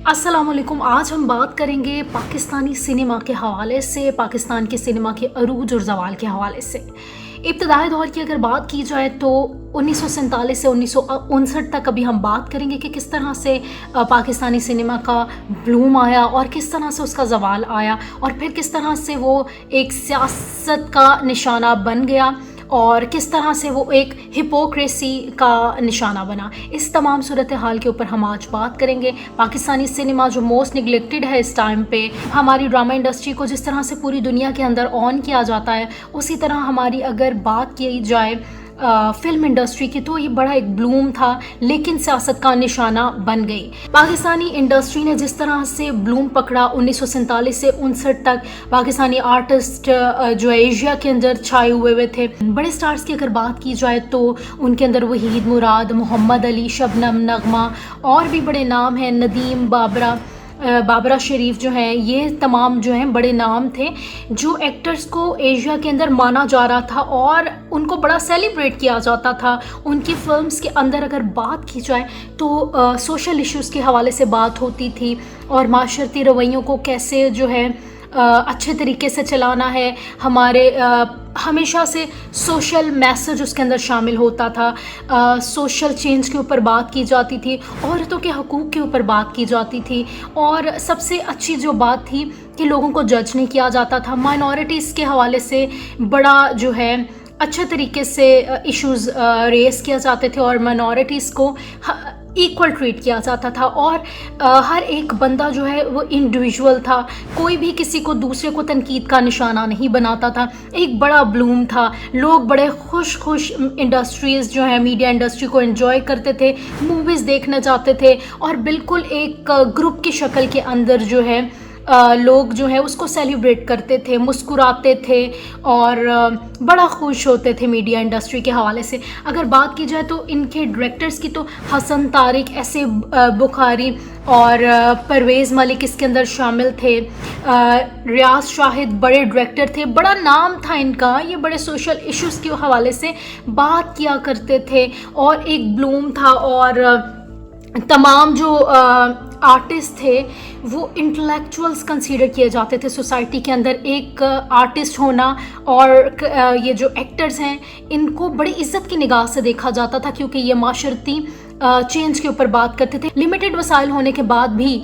السلام علیکم. آج ہم بات کریں گے پاکستانی سنیما کے حوالے سے، پاکستان کے سنیما کے عروج اور زوال کے حوالے سے. ابتدائی دور کی اگر بات کی جائے تو 1947 سے 1959 تک ابھی ہم بات کریں گے کہ کس طرح سے پاکستانی سنیما کا بلوم آیا اور کس طرح سے اس کا زوال آیا، اور پھر کس طرح سے وہ ایک سیاست کا نشانہ بن گیا اور کس طرح سے وہ ایک ہپوکریسی کا نشانہ بنا. اس تمام صورتحال کے اوپر ہم آج بات کریں گے. پاکستانی سنیما جو موسٹ نگلیکٹڈ ہے اس ٹائم پہ، ہماری ڈرامہ انڈسٹری کو جس طرح سے پوری دنیا کے اندر آن کیا جاتا ہے، اسی طرح ہماری اگر بات کی جائے فلم انڈسٹری کی تو یہ بڑا ایک بلوم تھا، لیکن سیاست کا نشانہ بن گئی. پاکستانی انڈسٹری نے جس طرح سے بلوم پکڑا 1947 سے 1959 تک، پاکستانی آرٹسٹ جو ایشیا کے اندر چھائے ہوئے تھے. بڑے سٹارز کی اگر بات کی جائے تو ان کے اندر وحید مراد، محمد علی، شبنم، نغمہ، اور بھی بڑے نام ہیں، ندیم، بابرہ شریف جو ہیں، یہ تمام جو ہیں بڑے نام تھے جو ایکٹرز کو ایشیا کے اندر مانا جا رہا تھا اور ان کو بڑا سیلیبریٹ کیا جاتا تھا. ان کی فلمز کے اندر اگر بات کی جائے تو سوشل ایشوز کے حوالے سے بات ہوتی تھی اور معاشرتی رویوں کو کیسے جو ہے اچھے طریقے سے چلانا ہے. ہمارے ہمیشہ سے سوشل میسج اس کے اندر شامل ہوتا تھا. سوشل چینج کے اوپر بات کی جاتی تھی، عورتوں کے حقوق کے اوپر بات کی جاتی تھی، اور سب سے اچھی جو بات تھی کہ لوگوں کو جج نہیں کیا جاتا تھا. مائنورٹیز کے حوالے سے بڑا جو ہے اچھے طریقے سے ایشوز ریز کیا جاتے تھے اور مائنورٹیز کو ایکول ٹریٹ کیا جاتا تھا، اور ہر ایک بندہ جو ہے وہ انڈیویجول تھا. کوئی بھی کسی کو دوسرے کو تنقید کا نشانہ نہیں بناتا تھا. ایک بڑا بلوم تھا. لوگ بڑے خوش انڈسٹریز جو ہیں، میڈیا انڈسٹری کو انجوائے کرتے تھے، موویز دیکھنا چاہتے تھے، اور بالکل ایک گروپ کی شکل کے اندر جو ہے لوگ جو ہے اس کو سیلیبریٹ کرتے تھے، مسکراتے تھے اور بڑا خوش ہوتے تھے میڈیا انڈسٹری کے حوالے سے. اگر بات کی جائے تو ان کے ڈائریکٹرز کی تو حسن طارق، ایسے بخاری اور پرویز ملک اس کے اندر شامل تھے. ریاض شاہد بڑے ڈائریکٹر تھے، بڑا نام تھا ان کا. یہ بڑے سوشل ایشوز کے حوالے سے بات کیا کرتے تھے اور ایک بلوم تھا. اور تمام جو آرٹسٹ تھے وہ انٹلیکچوئلز کنسیڈر کیے جاتے تھے سوسائٹی کے اندر. ایک آرٹسٹ ہونا اور یہ جو ایکٹرز ہیں ان کو بڑی عزت کی نگاہ سے دیکھا جاتا تھا، کیونکہ یہ معاشرتی چینج کے اوپر بات کرتے تھے. لمیٹڈ وسائل ہونے کے بعد بھی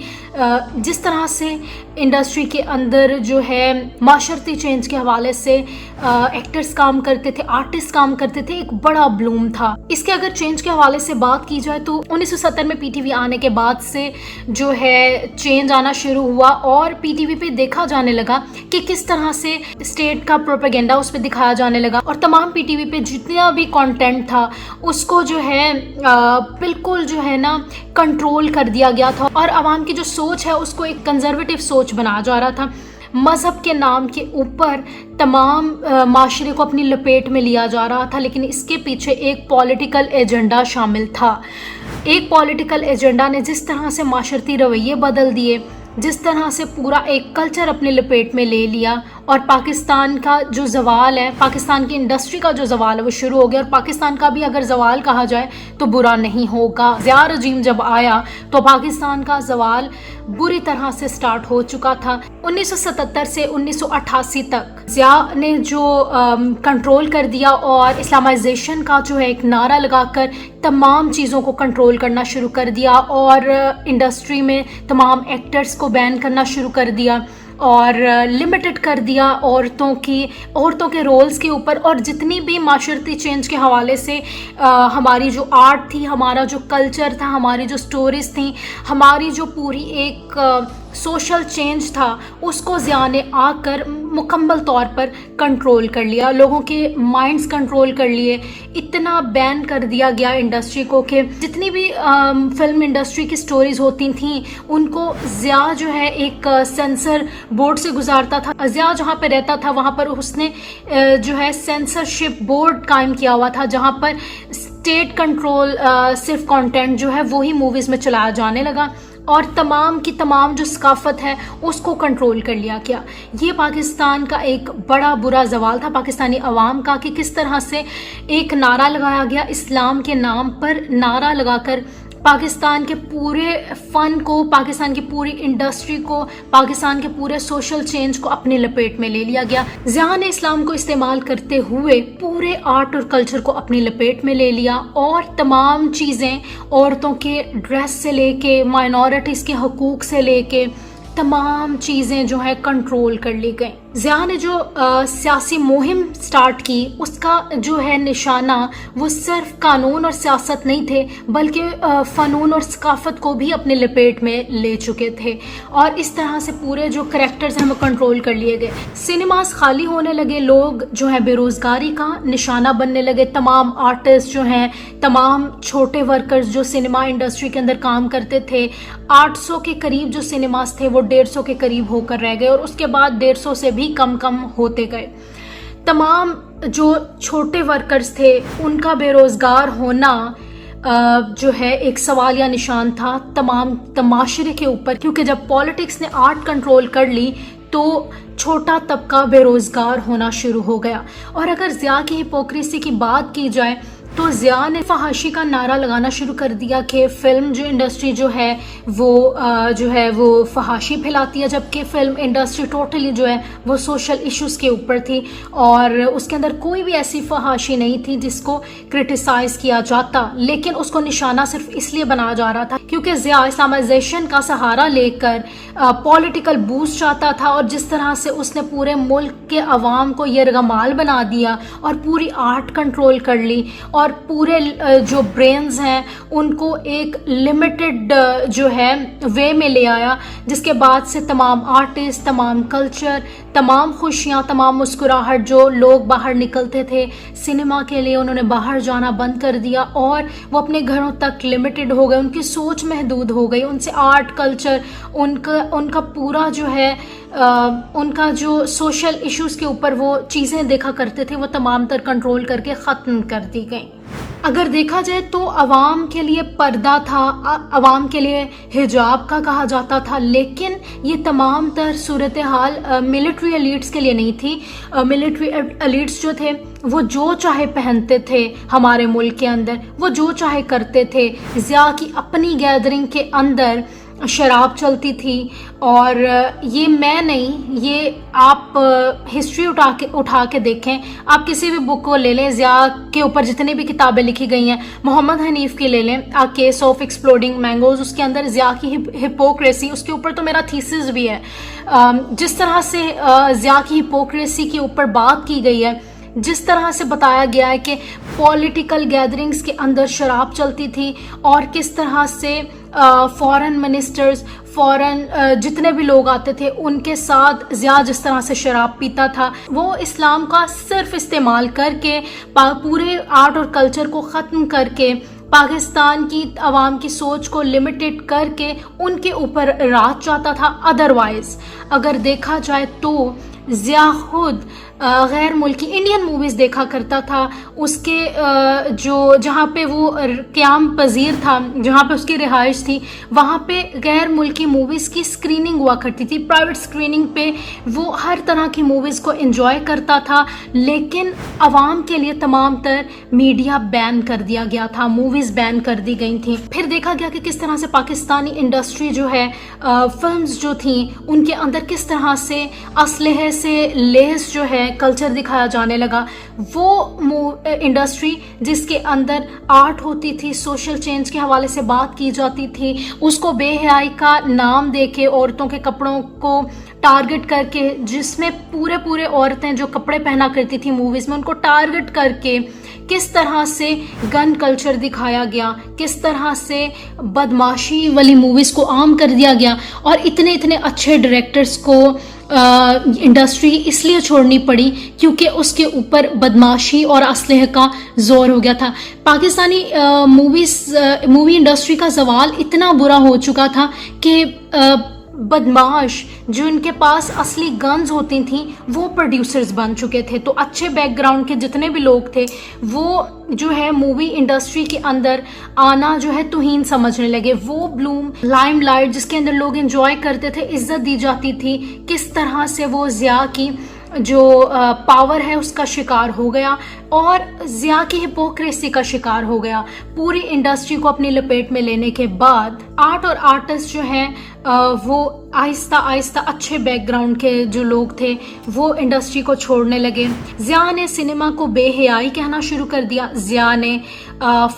جس طرح سے انڈسٹری کے اندر جو ہے معاشرتی چینج کے حوالے سے ایکٹرز کام کرتے تھے، آرٹسٹ کام کرتے تھے، ایک بڑا بلوم تھا. اس کے اگر چینج کے حوالے سے بات کی جائے تو 1970 میں پی ٹی وی آنے کے بعد سے جو ہے چینج آنا شروع ہوا، اور پی ٹی وی پہ دیکھا جانے لگا کہ کس طرح سے اسٹیٹ کا پروپیگنڈا اس پہ دکھایا جانے لگا، اور تمام پی ٹی وی پہ جتنا بھی کانٹینٹ تھا اس کو جو ہے بالکل جو ہے نا کنٹرول کر دیا گیا تھا، اور عوام کی جو سوچ ہے اس کو ایک کنزرویٹو سوچ بنایا جا رہا تھا. مذہب کے نام کے اوپر تمام معاشرے کو اپنی لپیٹ میں لیا جا رہا تھا، لیکن اس کے پیچھے ایک پولیٹیکل ایجنڈا شامل تھا. ایک پولیٹیکل ایجنڈا نے جس طرح سے معاشرتی رویے بدل دیے، جس طرح سے پورا ایک کلچر اپنے لپیٹ میں لے لیا، اور پاکستان کا جو زوال ہے، پاکستان کی انڈسٹری کا جو زوال ہے وہ شروع ہو گیا. اور پاکستان کا بھی اگر زوال کہا جائے تو برا نہیں ہوگا. ضیاء رجیم جب آیا تو پاکستان کا زوال بری طرح سے سٹارٹ ہو چکا تھا. 1977 سے 1988 تک ضیاء نے جو کنٹرول کر دیا اور اسلامائزیشن کا جو ہے ایک نعرہ لگا کر تمام چیزوں کو کنٹرول کرنا شروع کر دیا، اور انڈسٹری میں تمام ایکٹرز کو بین کرنا شروع کر دیا، اور لمیٹڈ کر دیا عورتوں کے رولز کے اوپر. اور جتنی بھی معاشرتی چینج کے حوالے سے ہماری جو آرٹ تھی، ہمارا جو کلچر تھا، ہماری جو سٹوریز تھیں، ہماری جو پوری ایک سوشل چینج تھا، اس کو ضیاء نے آ کر مکمل طور پر کنٹرول کر لیا. لوگوں کے مائنڈز کنٹرول کر لیے. اتنا بین کر دیا گیا انڈسٹری کو کہ جتنی بھی فلم انڈسٹری کی سٹوریز ہوتی تھیں ان کو ضیاء جو ہے ایک سینسر بورڈ سے گزارتا تھا. ضیاء جہاں پہ رہتا تھا وہاں پر اس نے جو ہے سینسرشپ بورڈ قائم کیا ہوا تھا، جہاں پر اسٹیٹ کنٹرول صرف کانٹینٹ جو ہے وہی موویز میں چلایا جانے لگا، اور تمام کی تمام جو ثقافت ہے اس کو کنٹرول کر لیا گیا. یہ پاکستان کا ایک بڑا برا زوال تھا پاکستانی عوام کا، کہ کس طرح سے ایک نعرہ لگایا گیا، اسلام کے نام پر نعرہ لگا کر پاکستان کے پورے فن کو، پاکستان کی پوری انڈسٹری کو، پاکستان کے پورے سوشل چینج کو اپنے لپیٹ میں لے لیا گیا. ضیاء نے اسلام کو استعمال کرتے ہوئے پورے آرٹ اور کلچر کو اپنی لپیٹ میں لے لیا، اور تمام چیزیں، عورتوں کے ڈریس سے لے کے، مائنورٹیز کے حقوق سے لے کے، تمام چیزیں جو ہے کنٹرول کر لی گئیں. ضیاء نے جو سیاسی مہم سٹارٹ کی، اس کا جو ہے نشانہ وہ صرف قانون اور سیاست نہیں تھے، بلکہ فنون اور ثقافت کو بھی اپنے لپیٹ میں لے چکے تھے، اور اس طرح سے پورے جو کریکٹرز ہیں وہ کنٹرول کر لیے گئے. سنیماز خالی ہونے لگے، لوگ جو ہے بے روزگاری کا نشانہ بننے لگے. تمام آرٹسٹ جو ہیں، تمام چھوٹے ورکرز جو سنیما انڈسٹری کے اندر کام کرتے تھے، 800 کے قریب جو سنیماز تھے وہ 150 کے قریب ہو کر رہ گئے، اور اس کے بعد 150 سے بھی کم ہوتے گئے. تمام جو چھوٹے ورکرز تھے ان کا بے روزگار ہونا جو ہے ایک سوالیہ نشان تھا تمام معاشرے کے اوپر، کیونکہ جب پالیٹکس نے آرٹ کنٹرول کر لی تو چھوٹا طبقہ بے روزگار ہونا شروع ہو گیا. اور اگر ضیاء کی ہپوکریسی کی بات کی جائے تو ضیاء نے فحاشی کا نعرہ لگانا شروع کر دیا کہ فلم جو انڈسٹری جو ہے وہ فحاشی پھیلاتی ہے، جبکہ فلم انڈسٹری ٹوٹلی جو ہے وہ سوشل ایشوز کے اوپر تھی، اور اس کے اندر کوئی بھی ایسی فحاشی نہیں تھی جس کو کرٹیسائز کیا جاتا، لیکن اس کو نشانہ صرف اس لیے بنایا جا رہا تھا کیونکہ ضیاء اسلامائزیشن کا سہارا لے کر پولیٹیکل بوسٹ چاہتا تھا، اور جس طرح سے اس نے پورے ملک کے عوام کو یرغمال بنا دیا اور پوری آرٹ کنٹرول کر لی، اور پورے جو برینز ہیں ان کو ایک لمیٹڈ جو ہے وے میں لے آیا، جس کے بعد سے تمام آرٹسٹ، تمام کلچر، تمام خوشیاں، تمام مسکراہٹ جو لوگ باہر نکلتے تھے سنیما کے لیے، انہوں نے باہر جانا بند کر دیا، اور وہ اپنے گھروں تک لمیٹڈ ہو گئے، ان کی سوچ محدود ہو گئی، ان سے آرٹ کلچر، ان کا پورا جو ہے ان کا جو سوشل ایشوز کے اوپر وہ چیزیں دیکھا کرتے تھے وہ تمام تر کنٹرول کر کے ختم کر دی گئیں. اگر دیکھا جائے تو عوام کے لیے پردہ تھا، عوام کے لیے حجاب کا کہا جاتا تھا، لیکن یہ تمام تر صورتحال ملٹری ایلیٹس کے لیے نہیں تھی. ملٹری ایلیٹس جو تھے وہ جو چاہے پہنتے تھے ہمارے ملک کے اندر، وہ جو چاہے کرتے تھے. ضیاء کی اپنی گیدرنگ کے اندر شراب چلتی تھی، اور یہ میں نہیں، یہ آپ ہسٹری اٹھا کے دیکھیں، آپ کسی بھی بک کو لے لیں، ضیاء کے اوپر جتنی بھی کتابیں لکھی گئی ہیں، محمد حنیف کی لے لیں، کیس آف ایکسپلوڈنگ مینگوز، اس کے اندر ضیاء کی ہپوکریسی، اس کے اوپر تو میرا تھیسس بھی ہے. جس طرح سے ضیاء کی ہپوکریسی کے اوپر بات کی گئی ہے، جس طرح سے بتایا گیا ہے کہ پولیٹیکل گیدرنگز کے اندر شراب چلتی تھی، اور کس طرح سے فورن منسٹرز، فورن جتنے بھی لوگ آتے تھے ان کے ساتھ ضیاء جس طرح سے شراب پیتا تھا، وہ اسلام کا صرف استعمال کر کے پورے آرٹ اور کلچر کو ختم کر کے، پاکستان کی عوام کی سوچ کو لمیٹڈ کر کے ان کے اوپر راج چاہتا تھا. ادروائز اگر دیکھا جائے تو ضیاء خود غیر ملکی انڈین موویز دیکھا کرتا تھا. اس کے جہاں پہ وہ قیام پذیر تھا، جہاں پہ اس کی رہائش تھی، وہاں پہ غیر ملکی موویز کی اسکریننگ ہوا کرتی تھی. پرائیویٹ اسکریننگ پہ وہ ہر طرح کی موویز کو انجوائے کرتا تھا، لیکن عوام کے لیے تمام تر میڈیا بین کر دیا گیا تھا، موویز بین کر دی گئی تھیں. پھر دیکھا گیا کہ کس طرح سے پاکستانی انڈسٹری جو ہے، فلمز جو تھیں ان کے اندر کس طرح سے اسلحے سے لیس جو ہے کلچر دکھایا جانے لگا. وہ انڈسٹری جس کے اندر آرٹ ہوتی تھی، سوشل چینج کے حوالے سے بات کی جاتی تھی، اس کو بے حیائی کا نام دے کے، عورتوں کے کپڑوں کو ٹارگٹ کر کے، جس میں پورے عورتیں جو کپڑے پہنا کرتی تھی موویز میں ان کو ٹارگٹ کر کے کس طرح سے گن کلچر دکھایا گیا، کس طرح سے بدماشی والی موویز کو عام کر دیا گیا. اور اتنے اچھے ڈائریکٹرز کو انڈسٹری اس لیے چھوڑنی پڑی کیونکہ اس کے اوپر بدماشی اور اسلحے کا زور ہو گیا تھا. پاکستانی مووی انڈسٹری کا زوال اتنا برا ہو چکا تھا کہ بدماش جو ان کے پاس اصلی گنز ہوتی تھیں وہ پروڈیوسرز بن چکے تھے. تو اچھے بیک گراؤنڈ کے جتنے بھی لوگ تھے وہ جو ہے مووی انڈسٹری کے اندر آنا جو ہے توہین سمجھنے لگے. وہ بلوم لائم لائٹ جس کے اندر لوگ انجوائے کرتے تھے، عزت دی جاتی تھی، کس طرح سے وہ ضیاء کی جو پاور ہے اس کا شکار ہو گیا. اور ضیاء کی ہپوکریسی کا شکار ہو گیا. پوری انڈسٹری کو اپنی لپیٹ میں لینے کے بعد آرٹ اور آرٹسٹ جو ہیں وہ آہستہ آہستہ اچھے بیک گراؤنڈ کے جو لوگ تھے وہ انڈسٹری کو چھوڑنے لگے. ضیاء نے سنیما کو بے حیائی کہنا شروع کر دیا. ضیاء نے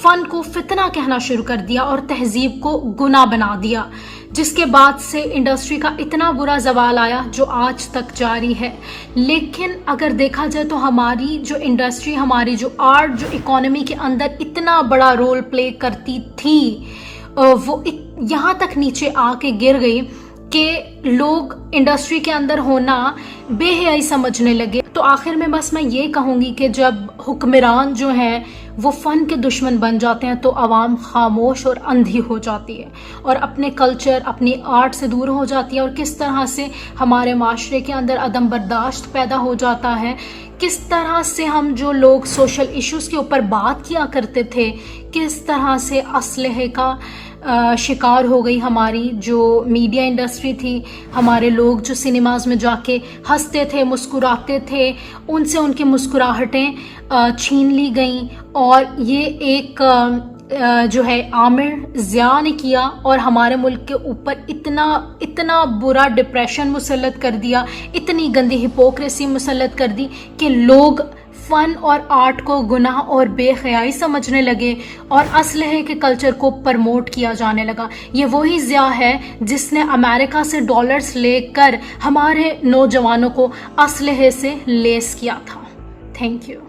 فن کو فتنہ کہنا شروع کر دیا اور تہذیب کو گناہ بنا دیا، جس کے بعد سے انڈسٹری کا اتنا برا زوال آیا جو آج تک جاری ہے. لیکن اگر دیکھا جائے تو ہماری جو انڈسٹری، ہماری جو آرٹ جو اکانومی کے اندر اتنا بڑا رول پلے کرتی تھی وہ یہاں تک نیچے آ کے گر گئی کہ لوگ انڈسٹری کے اندر ہونا بے حیائی سمجھنے لگے. تو آخر میں بس میں یہ کہوں گی کہ جب حکمران جو ہیں وہ فن کے دشمن بن جاتے ہیں تو عوام خاموش اور اندھی ہو جاتی ہے اور اپنے کلچر، اپنی آرٹ سے دور ہو جاتی ہے، اور کس طرح سے ہمارے معاشرے کے اندر عدم برداشت پیدا ہو جاتا ہے. کس طرح سے ہم جو لوگ سوشل ایشوز کے اوپر بات کیا کرتے تھے، کس طرح سے اسلحے کا شکار ہو گئی ہماری جو میڈیا انڈسٹری تھی. ہمارے لوگ جو سنیماز میں جا کے ہنستے تھے، مسکراتے تھے، ان سے ان کی مسکراہٹیں چھین لی گئیں. اور یہ ایک جو ہے عامر ضیاء نے کیا اور ہمارے ملک کے اوپر اتنا برا ڈپریشن مسلط کر دیا، اتنی گندی ہپوکریسی مسلط کر دی کہ لوگ فن اور آرٹ کو گناہ اور بے حیائی سمجھنے لگے اور اسلحے کے کلچر کو پرموٹ کیا جانے لگا. یہ وہی ضیاء ہے جس نے امریکہ سے ڈالرز لے کر ہمارے نوجوانوں کو اسلحے سے لیس کیا تھا. Thank you.